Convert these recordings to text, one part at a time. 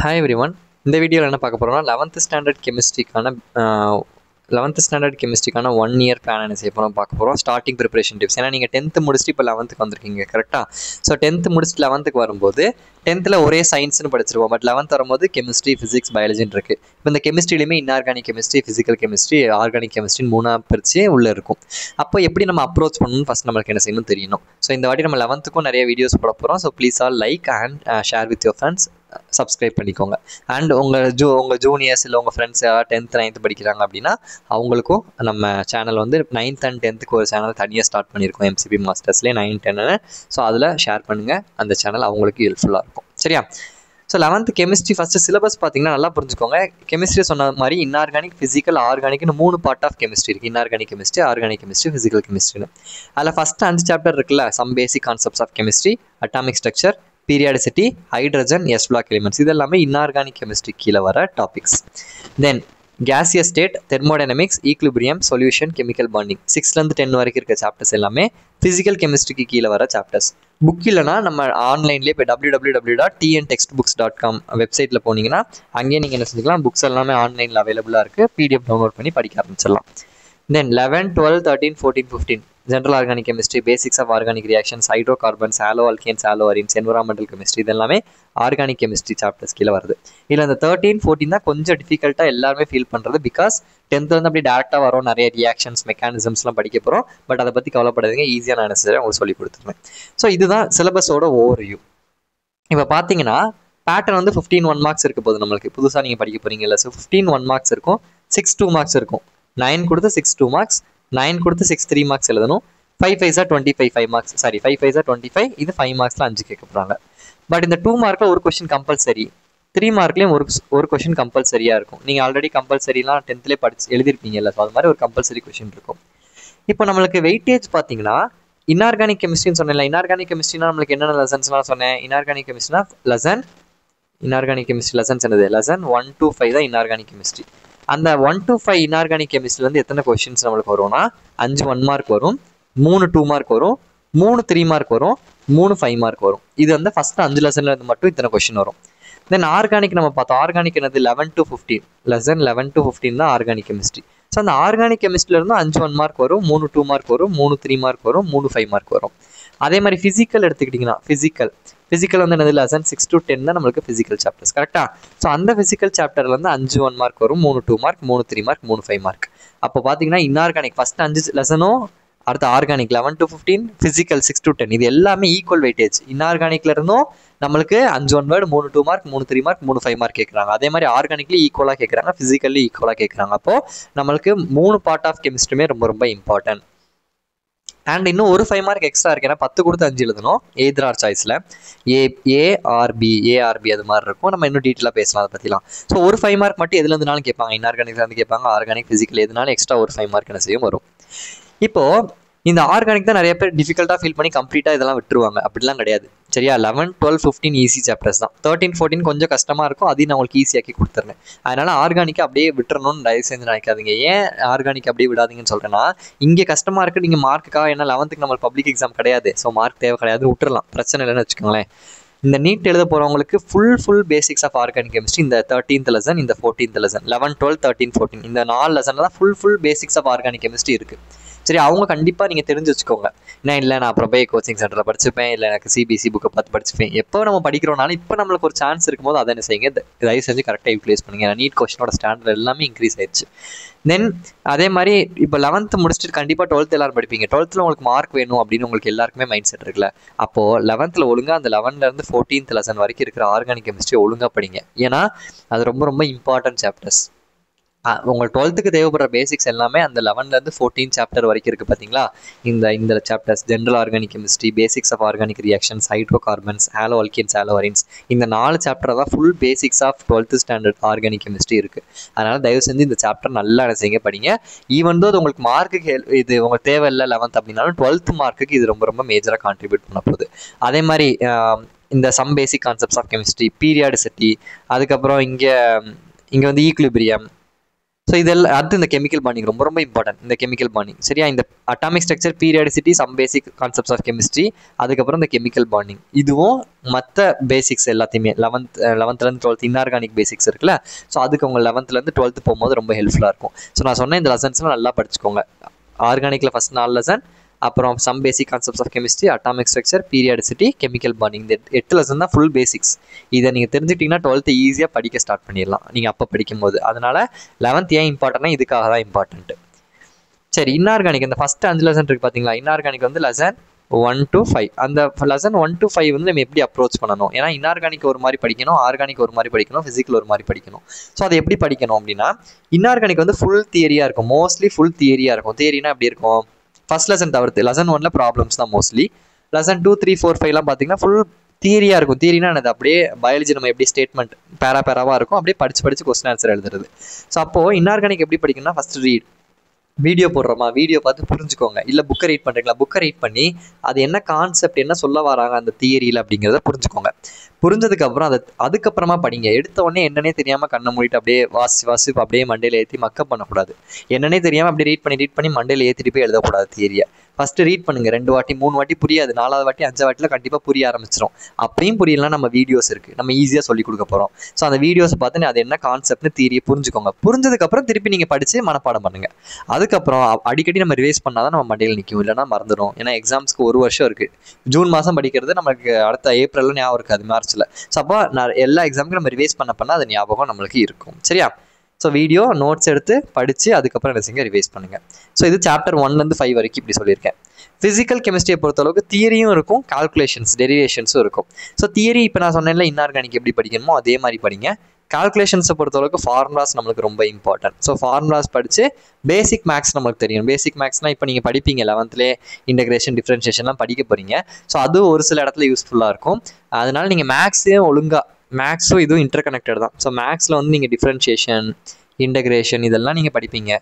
Hi everyone. இந்த வீடியோவில் என்ன பார்க்க போகிறோம்னா 11th ஸ்டாண்டர்ட் கெமிஸ்ட்ரிக்கான 1 இயர் பிளான் என்ன செய்ய போகிறோம் பார்க்க போகிறோம். Starting preparation tips. ஏன்னா நீங்கள் 10th முடிச்சுட்டு இப்போ 11th வந்திருக்கீங்க கரெக்டாக. ஸோ 10th முடிச்சுட்டு 11th வரும்போது 10th ஒரே சயின்ஸ்னு படிச்சிருவோம். பட் 11th வரும்போது கெமிஸ்ட்ரி, ஃபிசிக்ஸ், பயாலஜின்னு இருக்குது. இப்போ இந்த கெமிஸ்ட்ரியிலுமே inorganic chemistry, physical chemistry, organic கெமிஸ்ட்ரின்னு 3 பிரித்து உள்ளே இருக்கும். அப்போ எப்படி நம்ம அப்ரோச் பண்ணணும்னு ஃபஸ்ட் நம்மளுக்கு என்ன செய்யணும் தெரியணும். ஸோ இந்த வாட்டி நம்ம 11th நிறைய வீடியோஸ் போட போகிறோம். So please all like and share with your friends. Subscribe பண்ணிக்கோங்க. அண்ட் உங்கள் ஜூனியர்ஸ் இல்லை உங்கள் ஃப்ரெண்ட்ஸ் 10th 9th படிக்கிறாங்க அப்படின்னா அவங்களுக்கும் நம்ம சேனல் வந்து 9th and 10th ஒரு சேனல் தனியாக ஸ்டார்ட் பண்ணியிருக்கோம். MCP மாஸ்டர்ஸ்லேயே 9, 10. ஸோ அதில் ஷேர் பண்ணுங்கள். அந்த சேனல் அவங்களுக்கு ஹெல்ப்ஃபுல்லாக இருக்கும். சரியா? So 11th chemistry first syllabus பார்த்தீங்கன்னா நல்லா புரிஞ்சுக்கோங்க. கெமிஸ்ட்ரி சொன்ன மாதிரி இன்ஆர்கானிக், ஃபிசிக்கல், ஆர்கானிக்னு 3 பார்ட் ஆஃப் கெமிஸ்ட்ரி இருக்குது. Inorganic chemistry, organic chemistry, physical கெமிஸ்ட்ரின்னு. அதில் ஃபஸ்ட்டு 5 சாப்டர் இருக்குல்ல, some basic concepts of chemistry, atomic structure, periodicity, hydrogen, s block elements, இது எல்லாமே இன்ஆர்கானிக் கெமிஸ்ட்ரி கீழே வர topics. Then gaseous state, thermodynamics, equilibrium, solution, chemical bonding, 6லேருந்து 10 வரைக்கும் இருக்க சாப்டர்ஸ் எல்லாமே ஃபிசிக்கல் கெமிஸ்ட்ரிக்கு கீழே வர சாப்டர்ஸ். புக் இல்லைனா நம்ம ஆன்லைன்லேயே இப்போ www.tntextbooks.com வெப்சைட்டில் போனீங்கன்னா அங்கேயே நீங்கள் என்ன செஞ்சுக்கலாம், புக்ஸ் எல்லாமே ஆன்லைனில் அவைலபிளாக இருக்குது. PDF டவுன்லோட் பண்ணி படிக்க ஆரம்பிச்சிடலாம். Then 11, 12, 13, 14, 15 general organic chemistry, basics of organic reactions, hydrocarbons, haloalkanes, haloarenes, environmental chemistry, இது எல்லாமே ஆர்கானிக் கெமிஸ்ட்ரி சாப்டர்ஸ் கீழே வருது. இல்லை அந்த 13, 14 தான் கொஞ்சம் டிஃபிகல்ட்டாக எல்லாருமே ஃபீல் பண்ணுறது. பிகாஸ் 10th வந்து அப்படி டேரெக்டாக வரும், நிறைய ரியாக்ஷன்ஸ், மெக்கானிசம்ஸ்லாம் படிக்க போகிறோம். பட் அதை பற்றி கவலைப்படாதீங்க, ஈஸியாக நான் என்ன உங்களுக்கு சொல்லி கொடுத்துருவேன். ஸோ இதுதான் சிலபஸோட ஓவர்வியூ. இப்போ பார்த்தீங்கன்னா பேட்டர்ன் வந்து 15 1 மார்க்ஸ் இருக்க போது. நம்மளுக்கு புதுசாக நீங்கள் படிக்க போகிறீங்கல்ல, ஸோ 15 1 மார்க்ஸ் இருக்கும், 6 2 மார்க்ஸ் இருக்கும். 9 கொடுத்து 6 2 மார்க்ஸ், 9 கொடுத்து 6 3 மார்க்ஸ் எழுதணும். 5 5s 25 5 மார்க்ஸ், சாரி 5 5s 25, இது 5 மார்க்ஸில் 5 கேட்க போகிறாங்க. பட் இந்த 2 மார்க்கில் ஒரு கொஸ்டின் கம்பல்சரி, 3 மார்க்லேயும் ஒரு கொஸ்டின் கம்பல்சரியாக இருக்கும். நீங்கள் ஆல்ரெடி கம்பல்சரிலாம் 10th படிச்சு எழுதிருப்பீங்கல்ல, ஸோ அது மாதிரி ஒரு கம்பல்சரி கொஸ்டின் இருக்கும். இப்போ நம்மளுக்கு வெயிட்டேஜ் பார்த்தீங்கன்னா இன்ஆர்கானிக் கெமிஸ்ட்ரின்னு சொன்னேன்ல, இன்ஆர்கானிக் கெமிஸ்ட்ரினா நம்மளுக்கு என்னென்ன லெசன்ஸ்லாம் சொன்னேன். இன்ஆர்கானிக் கெமிஸ்ட்ரினா இன்ஆர்கானிக் கெமிஸ்ட்ரி லெசன்ஸ் என்னது, லெசன் 1 to 5 தான் இன்ஆர்கானிக் கெமிஸ்ட்ரி. அந்த 1 to 5 இன்ஆர்கானிக் கெமிஸ்ட்ரிலேருந்து எத்தனை கொஸ்டின்ஸ் நம்மளுக்கு வரும்னா 5 1 மார்க் வரும், 3 2 மார்க் வரும், 3 3 மார்க் வரும், 3 5 மார்க் வரும். இது வந்து ஃபஸ்ட்டு 5 லெசன்லேருந்து மட்டும் இத்தனை கொஸ்டின் வரும். தென் ஆர்கானிக் நம்ம பார்த்தோம். ஆர்கானிக் என்னது 11 to 15, லெசன் 11 to 15 தான் ஆர்கானிக் கெமிஸ்ட்ரி. ஸோ அந்த ஆர்கானிக் கெமிஸ்ட்ரிலேருந்து 5 1 மார்க் வரும், 3 2 மார்க் வரும், 3 3 மார்க் வரும், 3 5 மார்க் வரும். அதே மாதிரி ஃபிசிக்கல் எடுத்துக்கிட்டிங்கன்னா ஃபிசிக்கல் வந்து என்னது லெசன் 6 to 10 தான் நம்மளுக்கு ஃபிசிக்கல் சாப்டர்ஸ் கரெக்டாக. ஸோ அந்த ஃபிசிக்கல் சாப்டர்லேருந்து 5 1 மார்க் வரும், 3 2 மார்க், 3 3 மார்க், 3 5 மார்க். அப்போ பார்த்தீங்கன்னா இன்ஆர்கானிக் ஃபஸ்ட்டு 5 லெசனும், அடுத்து ஆர்கானிக் 11 to 15, ஃபிசிக்கல் 6 to 10, இது எல்லாமே ஈக்குவல் வெயிட்டேஜ். இன்ஆர்கானிக்ல இருந்தும் நம்மளுக்கு 5 1 வேர்டு, 3 2 மார்க், 3 3 மார்க், 3 5 மார்க் கேட்குறாங்க. அதே மாதிரி ஆர்கானிக்லேயும் ஈக்குவலாக கேட்குறாங்க, ஃபிசிக்கல்லி ஈக்குவலாக கேட்குறாங்க. அப்போது நம்மளுக்கு 3 பார்ட் ஆஃப் கெமிஸ்ட்ரியுமே ரொம்ப ரொம்ப இம்பார்ட்டன்ட். அண்ட் இன்னும் ஒரு 5 மார்க் எக்ஸ்ட்ரா இருக்கு. ஏன்னா 10 கொடுத்து 5 எழுதணும் எய்தர் ஆர் சாய்ஸில். ஏஆர்பி அது மாதிரி இருக்கும். நம்ம இன்னும் டீட்டெயிலாக பேசலாம் அதை பற்றிலாம். ஸோ ஒரு 5 மார்க் மட்டும் எதுலேருந்துனாலும் கேட்பாங்க. இன்ஆர்கானிக்லேருந்து கேட்பாங்க, ஆர்கானிக், ஃபிசிக்கல் எதுனாலும் எக்ஸ்ட்ரா ஒரு 5 மார்க் என்ன செய்யும் வரும். இப்போது இந்த ஆர்கானிக் தான் நிறைய பேர் டிஃபிகல்ட்டாக ஃபீல் பண்ணி கம்ப்ளீட்டாக இதெல்லாம் விட்டுருவாங்க. அப்படிலாம் கிடையாது. சரியா? 11 12 15 ஈஸி சாப்டர்ஸ் தான். 13 14 கொஞ்சம் கஷ்டமாக இருக்கும், அதையும் நான் உங்களுக்கு ஈஸியாக்கி கொடுத்துருந்தேன். அதனால் ஆர்கானிக்கை அப்படியே விட்டுறணும்னு தயவு செஞ்சு நினைக்காதீங்க. ஏன் ஆர்கானிக் அப்படியே விடாதீங்கன்னு சொல்கிறேன்னா, இங்கே கஷ்டமாக இருக்குது நீங்கள் மார்க்குக்காக. ஏன்னா 11th நம்ம பப்ளிக் எக்ஸாம் கிடையாது, ஸோ மார்க் தேவை கிடையாது, விட்டுறலாம், பிரச்சனை இல்லைன்னு வச்சுக்கோங்களேன். இந்த நீட் எழுத போகிறவங்களுக்கு full basics of organic chemistry இந்த 13th லெசன், இந்த 14th லெசன், 11 12 13 14 இந்த 4 லெசனில் தான் full basics of organic chemistry இருக்குது. சரி, அவங்க கண்டிப்பாக நீங்கள் தெரிஞ்சு வச்சுக்கோங்க. ஏன்னா இல்லை நான் அப்புறம் போய் கோச்சிங் சென்டரில் படிச்சுப்பேன், இல்லை எனக்கு சிபிஎஸ்சி புக்கை பார்த்து படிச்சுப்பேன். எப்போ நம்ம படிக்கிறோம்னாலும் இப்போ நம்மளுக்கு ஒரு சான்ஸ் இருக்கும்போது அதை என்ன செய்யுங்க, தயவு செஞ்சு கரெக்டாக யூட்டிலைஸ் பண்ணுங்க. ஏன்னா நீட் கொஸ்டினோட ஸ்டாண்டர்ட் எல்லாமே இன்க்ரீஸ் ஆயிடுச்சு. தென் அதே மாதிரி இப்போ 11th முடிச்சுட்டு கண்டிப்பாக 12th எல்லாரும் படிப்பீங்க. 12th உங்களுக்கு மார்க் வேணும் அப்படின்னு உங்களுக்கு எல்லாருக்குமே மைண்ட் செட் இருக்குல்ல. அப்போது 11th ஒழுங்காக அந்த 11லேருந்து 14th லெசன் வரைக்கும் இருக்கிற ஆர்கானிக் கெமிஸ்ட்ரி ஒழுங்காக படிங்க. ஏன்னா அது ரொம்ப ரொம்ப இம்பார்ட்டன்ட் சாப்டர்ஸ். உங்கள் 12th தேவைப்படுற பேசிக்ஸ் எல்லாமே அந்த 11லேருந்து 14 சாப்டர் வரைக்கும் இருக்குது. பார்த்தீங்களா? இந்த chapters general organic chemistry, basics of organic reactions, hydrocarbons, haloalkanes, haloarenes, இந்த 4 சாப்டர் தான் full basics of 12th standard organic chemistry இருக்குது. அதனால் தயவு செஞ்சு இந்த சாப்டர் நல்லா செய்யுங்க, படிங்க. ஈவன் தோ அது உங்களுக்கு மார்க்குக்கு இது உங்களுக்கு தேவையில்லை 11th அப்படின்னாலும் 12th மார்க்குக்கு இது ரொம்ப ரொம்ப மேஜராக கான்ட்ரிபியூட் பண்ண போகுது. அதே மாதிரி இந்த some basic concepts of chemistry, periodicity, அதுக்கப்புறம் இங்கே வந்து ஈக்லிபிரியம். ஸோ இதெல்லாம் அடுத்து இந்த கெமிக்கல் பாண்டிங் ரொம்ப ரொம்ப இம்பார்ட்டன்ட். இந்த கெமிக்கல் பாண்டிங் சரியா, இந்த atomic structure, periodicity, some basic concepts of chemistry, அதுக்கப்புறம் இந்த கெமிக்கல் பாண்டிங், இதுவும் மற்ற பேசிக்ஸ் எல்லாத்தையுமே 11th 12th இன்ஆர்கானிக் பேசிக்ஸ் இருக்குல்ல, ஸோ அதுக்கு உங்கள் 11th 12th போகும்போது ரொம்ப ஹெல்ப்ஃபுல்லாக இருக்கும். ஸோ நான் சொன்ன இந்த லெசன்ஸ்லாம் நல்லா படிச்சுக்கோங்க. ஆர்கானிக்கில் ஃபஸ்ட் 4 லெசன், அப்புறம் some basic concepts of chemistry, atomic structure, periodicity, chemical bonding, இந்த 8 லெசன் தான் ஃபுல் பேசிக்ஸ். இதை நீங்கள் தெரிஞ்சுக்கிட்டீங்கன்னா 12th ஈஸியாக படிக்க ஸ்டார்ட் பண்ணிடலாம் நீங்கள் அப்போ படிக்கும்போது. அதனால 11th ஏன் இம்பார்ட்டன்ட்னா இதுக்காக தான் இம்பார்ட்டன்ட்டு. சரி, இன்ஆர்கானிக் இந்த ஃபஸ்ட் 5 லெசன் இருக்குது பார்த்தீங்களா, இன்ஆர்கானிக் வந்து லெசன் 1 to 5. அந்த லெசன் 1 to 5 வந்து நம்ம எப்படி அப்ரோச் பண்ணணும், ஏன்னா இன்ஆர்கானிக் ஒரு மாதிரி படிக்கணும், ஆர்கானிக் ஒரு மாதிரி படிக்கணும், ஃபிசிக்கல் ஒரு மாதிரி படிக்கணும். ஸோ அதை எப்படி படிக்கணும் அப்படின்னா, இன்ஆர்கானிக் வந்து ஃபுல் தியரியாக இருக்கும், மோஸ்ட்லி ஃபுல் தியரியாக இருக்கும். தியரினா எப்படி இருக்கும், ஃபர்ஸ்ட் லெசன் தவிர்த்து லெசன் 1ல் ப்ராப்ளம்ஸ் தான் மோஸ்ட்லி. லெசன் 2, 3, 4, 5லாம் பார்த்தீங்கன்னா ஃபுல் தியரியாக இருக்கும். தியரினா என்னது, அப்படியே பயாலஜி நம்ம எப்படி ஸ்டேட்மெண்ட் பேராவாக இருக்கும், அப்படியே படித்து கொஸ்டின் ஆன்சர் எழுதுறது. ஸோ அப்போது இன்ஆர்கானிக் எப்படி படிக்கணும்னா, ஃபஸ்ட்டு ரீட், வீடியோ போடுறோமா, வீடியோ பார்த்து புரிஞ்சுக்கோங்க. இல்லை புக்கை ரீட் பண்ணுறீங்களா, புக்கை ரீட் பண்ணி அது என்ன கான்செப்ட், என்ன சொல்ல வராங்க அந்த தியரியில் அப்படிங்கிறத புரிஞ்சுக்கோங்க. புரிஞ்சதுக்கப்புறம் அதுக்கப்புறமா படிங்க. எடுத்த உடனே என்னன்னே தெரியாமல் கண்ணை மூடிட்டு அப்படியே வாசி அப்படியே மண்டையில் ஏற்றி மக்கப் பண்ணக்கூடாது. என்னன்னே தெரியாமல் அப்படியே ரீட் பண்ணி மண்டையில் ஏற்றிட்டு போய் எழுதக்கூடாது தியரியை. ஃபஸ்ட்டு ரீட் பண்ணுங்கள், 2 வாட்டி 3 வாட்டி புரியாது, 4வது வாட்டி 5வது வாட்டியில் கண்டிப்பாக புரிய ஆரம்பிச்சிடும். அப்படியும் புரியலாம், நம்ம வீடியோஸ் இருக்குது, நம்ம ஈஸியாக சொல்லிக் கொடுக்க போகிறோம். ஸோ அந்த வீடியோஸ் பார்த்து அது என்ன கான்செப்ட்னு தியரியை புரிஞ்சுக்கோங்க. புரிஞ்சதுக்கப்புறம் திருப்பி நீங்கள் படித்து மனப்பாடம் பண்ணுங்கள். அதுக்கப்புறம் அடிக்கடி நம்ம ரிவைஸ் பண்ணால் தான் நம்ம மண்டையில் நிற்கும், இல்லைனா மறந்துடும். ஏன்னா எக்ஸாம்ஸ்க்கு 1 வருஷம் இருக்குது. ஜூன் மாதம் படிக்கிறது நமக்கு அடுத்த ஏப்ரலில் ஞாபகம் இருக்காது, மார்ச்சில். ஸோ அப்போ நான் எல்லா எக்ஸாமுக்கும் நம்ம ரிவைஸ் பண்ண அது ஞாபகம் நம்மளுக்கு இருக்கும். சரியா? ஸோ வீடியோ நோட்ஸ் எடுத்து படித்து அதுக்கப்புறம் என்ன செய்யுங்க, ரிவைஸ் பண்ணுங்கள். ஸோ இது சாப்டர் 1லேருந்து 5 வரைக்கும் இப்படி சொல்லியிருக்கேன். ஃபிசிக்கல் கெமிஸ்ட்ரியை பொறுத்தளவுக்கு தியரியும் இருக்கும், கால்குலேஷன்ஸ் டெரிவேஷன்ஸும் இருக்கும். ஸோ தியரி இப்போ நான் சொன்னேன்ல இன்ஆர்கானிக் எப்படி படிக்கணுமோ அதே மாதிரி படிங்க. கால்குலேஷன்ஸை பொறுத்தளவுக்கு ஃபார்முலாஸ் நம்மளுக்கு ரொம்ப இம்பார்ட்டன்ட். ஸோ ஃபார்முலாஸ் படித்து பேசிக் மேக்ஸ் நம்மளுக்கு தெரியும். பேசிக் மேக்ஸ்னால் இப்போ நீங்கள் படிப்பீங்க 11th இன்டகிரேஷன், டிஃப்ரென்ஷியேஷன்லாம் படிக்க போகிறீங்க. ஸோ அது ஒரு சில இடத்துல யூஸ்ஃபுல்லாக இருக்கும். அதனால நீங்கள் மேக்ஸையும் ஒழுங்காக, மேக்ஸும் இதுவும் இன்டர் கனெக்டட் தான். ஸோ மேக்ஸில் வந்து நீங்கள் டிஃப்ரென்ஷியேஷன், இன்டகிரேஷன் இதெல்லாம் நீங்கள் படிப்பீங்க,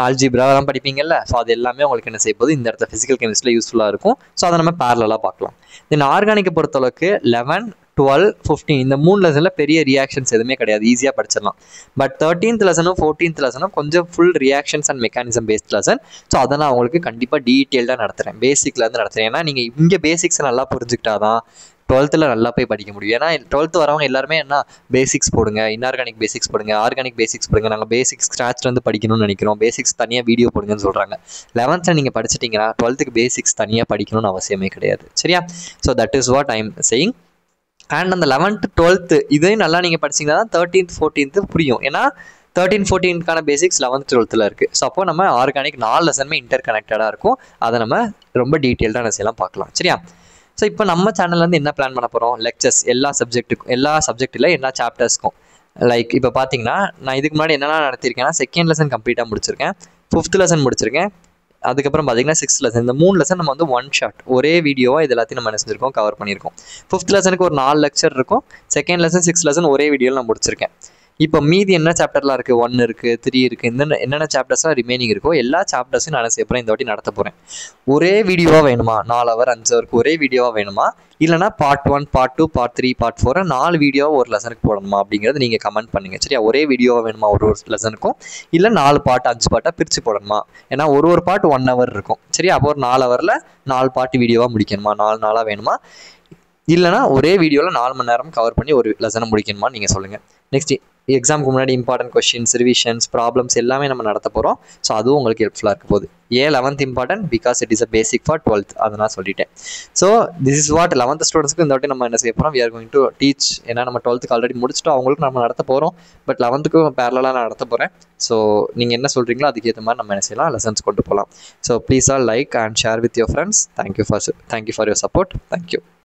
ஆல்ஜிப்ராலாம் படிப்பீங்கல்ல. ஸோ அது எல்லாமே உங்களுக்கு என்ன செய்ய போகுது, இந்த இடத்துல ஃபிசிக்கல் கெமிஸ்ட்ரியில் யூஸ்ஃபுல்லாக இருக்கும். ஸோ அதை நம்ம பேரலாக பார்க்கலாம். தென் ஆர்கானிக்கை பொறுத்தளவுக்கு 11, 12, 15 இந்த 3 லெசனில் பெரிய ரியாக்ஷன்ஸ் எதுவுமே கிடையாது, ஈஸியாக படிச்சிடலாம். பட் 13th லெசனும் 14th லெசனும் கொஞ்சம் full reactions and mechanism based lesson. So அதை நான் உங்களுக்கு கண்டிப்பாக டீட்டெயில்டாக நடத்துகிறேன், பேசிக்லேருந்து நடத்துகிறேன். ஏன்னா நீங்கள் இங்கே பேசிக்ஸை நல்லா புரிஞ்சுக்கிட்டாதான் 12th நல்லா போய் படிக்க முடியும். ஏன்னா 12th வரவங்க எல்லாருமே என்ன பேசிக்ஸ் போடுங்க, இன்ஆர்கானிக் பேசிக்ஸ் போடுங்க, ஆர்கானிக் பேசிக்ஸ் போடுங்க, நாங்கள் பேசிக்ஸ் ஸ்க்ராட்ச்லேருந்து படிக்கணும்னு நினைக்கிறோம், பேசிக்ஸ் தனியாக வீடியோ போடுங்கன்னு சொல்கிறாங்க. 11th நீங்கள் படிச்சிட்டிங்கன்னா 12th பேசிக்ஸ் தனியாக படிக்கணும்னு அவசியமே கிடையாது. சரியா? So that is what I am saying. And அந்த 11th 12th இதையும் நல்லா நீங்கள் படிச்சிங்கன்னா தான் 13th 14th புரியும். ஏன்னா 13, 14க்கான பேசிக்ஸ் 11th 12th இருக்குது. ஸோ அப்போ நம்ம ஆர்கானிக் 4 லெசனுமே இன்டர் கனெக்டடாக இருக்கும். அதை நம்ம ரொம்ப டீட்டெயில்டாக என்ன செய்யலாம் பார்க்கலாம். சரியா? ஸோ இப்போ நம்ம சேனல்லேருந்து என்ன பிளான் பண்ண போகிறோம், லெக்சர்ஸ் எல்லா சப்ஜெக்டில் எல்லா சாப்டர்ஸ்க்கும். லைக் இப்போ பார்த்தீங்கன்னா நான் இதுக்கு முன்னாடி என்னெல்லாம் நடத்தியிருக்கேன்னா, 2nd லெசன் கம்ப்ளீட்டாக முடிச்சிருக்கேன், 5th லெசன் முடிச்சிருக்கேன், அதுக்கப்புறம் பார்த்தீங்கன்னா 6th லெசன். இந்த 3 லெசன் நம்ம வந்து 1 ஷாட் ஒரே வீடியோவாக இது எல்லாத்தையும் நம்ம என்ன செஞ்சிருக்கோம், கவர் பண்ணியிருக்கோம். 5th லெசனுக்கு ஒரு 4 லெக்சர் இருக்கும். 2nd லெசன் 6th லெசன் ஒரே வீடியோவில் நான் முடிச்சிருக்கேன். இப்போ மீதி என்ன சாப்டர்லாம் இருக்குது, 1 இருக்குது, 3 இருக்குது, இந்த என்னென்ன சாப்டர்ஸ்லாம் ரிமைனிங் இருக்கோ எல்லா சாப்டர்ஸும் நான் செய்ய போகிறேன், இந்த வாட்டி நடத்த போகிறேன். ஒரே வீடியோவாக வேணுமா, 4 hour 5 hour ஒரே வீடியோவாக வேணுமா, இல்லைனா பார்ட் 1, பார்ட் 2, பார்ட் 3, பார்ட் 4 4 வீடியோவாக ஒரு லெசனுக்கு போடணுமா அப்படிங்கிறது நீங்கள் கமெண்ட் பண்ணுங்கள். சரியா? ஒரே வீடியோவாக வேணுமா ஒரு லெசனுக்கும், இல்லை 4 பார்ட் 5 பார்ட்டாக பிரித்து போடணுமா? ஏன்னா ஒரு பார்ட் 1 hour இருக்கும். சரியா? அப்போ ஒரு 4 hourல 4 பார்ட் வீடியோவாக முடிக்கணுமா, 4 நாளாக வேணுமா, இல்லைனா ஒரே வீடியோவில் 4 மணி நேரம் கவர் பண்ணி ஒரு லெசனை முடிக்கணுமா நீங்கள் சொல்லுங்கள். நெக்ஸ்ட் எக்ஸாமுக்கு முன்னாடி இம்பார்ட்டன்ட் கொஸ்டின்ஸ், ரிவிஷன்ஸ், ப்ராப்ளம்ஸ் எல்லாமே நம்ம நடத்த போகிறோம். ஸோ அதுவும் உங்களுக்கு ஹெல்ப்ஃபுல்லாக இருக்க போகுது. 11th important because it is a basic for 12th, அதை நான் சொல்லிட்டேன். So this is what 11th ஸ்டூடெண்ட்ஸ்க்கு இந்த வாட்டி நம்ம என்ன செய்ய போகிறோம், we are going to teach. ஏன்னா நம்ம 12th ஆல்ரெடி முடிச்சுட்டு அவங்களுக்கு நம்ம நடத்த போகிறோம். பட் 11th பேரலாக நான் நடத்த போகிறேன். ஸோ நீங்கள் என்ன சொல்கிறீங்களோ அதுக்கேற்ற மாதிரி நம்ம என்ன செய்யலாம், லெசன்ஸ் கொண்டு போகலாம். So please all like and share with your friends. Thank you for your support. Thank you.